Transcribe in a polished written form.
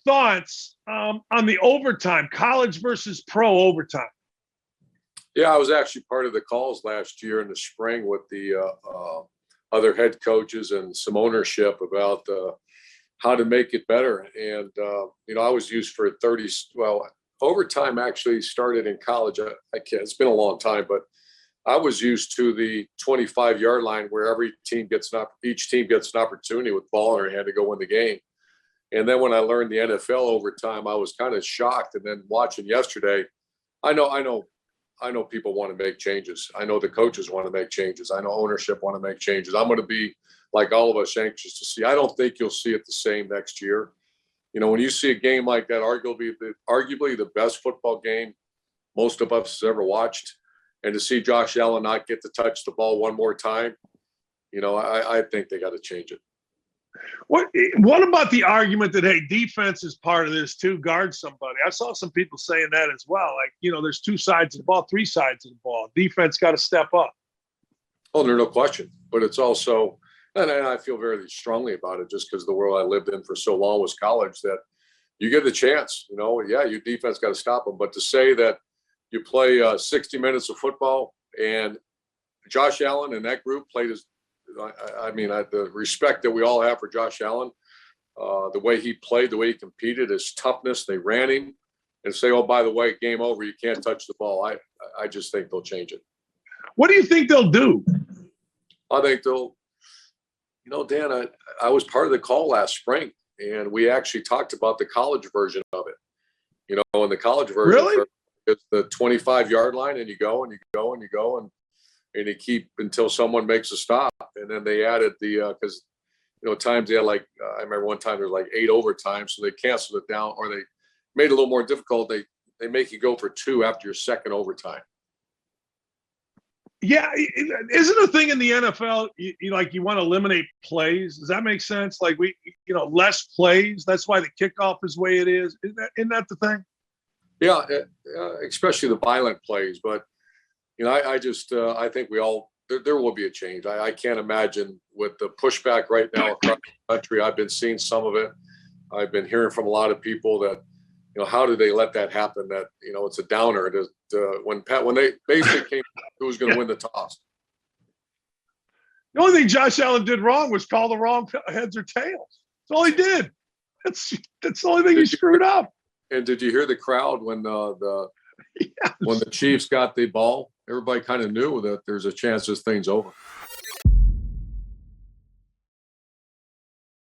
thoughts on the overtime, college versus pro overtime? Yeah, I was actually part of the calls last year in the spring with the other head coaches and some ownership about how to make it better. And, I was used for 30. Well, overtime actually started in college. I can't, it's been a long time, but I was used to the 25-yard line where each team gets an opportunity with ball in their hand to go win the game. And then when I learned the NFL overtime, I was kind of shocked. And then watching yesterday, I know people want to make changes. I know the coaches want to make changes. I know ownership want to make changes. I'm going to be, like all of us, anxious to see. I don't think you'll see it the same next year. When you see a game like that, arguably the best football game most of us has ever watched, and to see Josh Allen not get to touch the ball one more time, I think they got to change it. What about the argument that, hey, defense is part of this too, guard somebody? I saw some people saying that as well. Like, there's two sides of the ball, three sides of the ball. Defense got to step up. Oh, there's no question. But it's also, and I feel very strongly about it just because the world I lived in for so long was college, that you get the chance, your defense got to stop them. But to say that you play 60 minutes of football and Josh Allen and that group played as, the respect that we all have for Josh Allen, the way he played, the way he competed, his toughness, they ran him, and say, oh, by the way, game over, you can't touch the ball. I just think they'll change it. What do you think they'll do? I think they'll, Dan, I was part of the call last spring, and we actually talked about the college version of it. And the college version, really? It's the 25-yard line, and you go and you go and you go and you keep until someone makes a stop. And then they added because times they had I remember one time there was 8 overtimes, so they canceled it down, or they made it a little more difficult. They make you go for 2 after your second overtime. Yeah, isn't a thing in the NFL you want to eliminate plays? Does that make sense? Like less plays. That's why the kickoff is the way it is. Isn't that the thing? Yeah, especially the violent plays. But I think there will be a change. I can't imagine with the pushback right now across the country. I've been seeing some of it. I've been hearing from a lot of people that, how did they let that happen? That, it's a downer. When they basically came, who was going to win the toss? The only thing Josh Allen did wrong was call the wrong heads or tails. That's all he did. That's the only thing he screwed up. And did you hear the crowd when when the Chiefs got the ball? Everybody kind of knew that there's a chance this thing's over.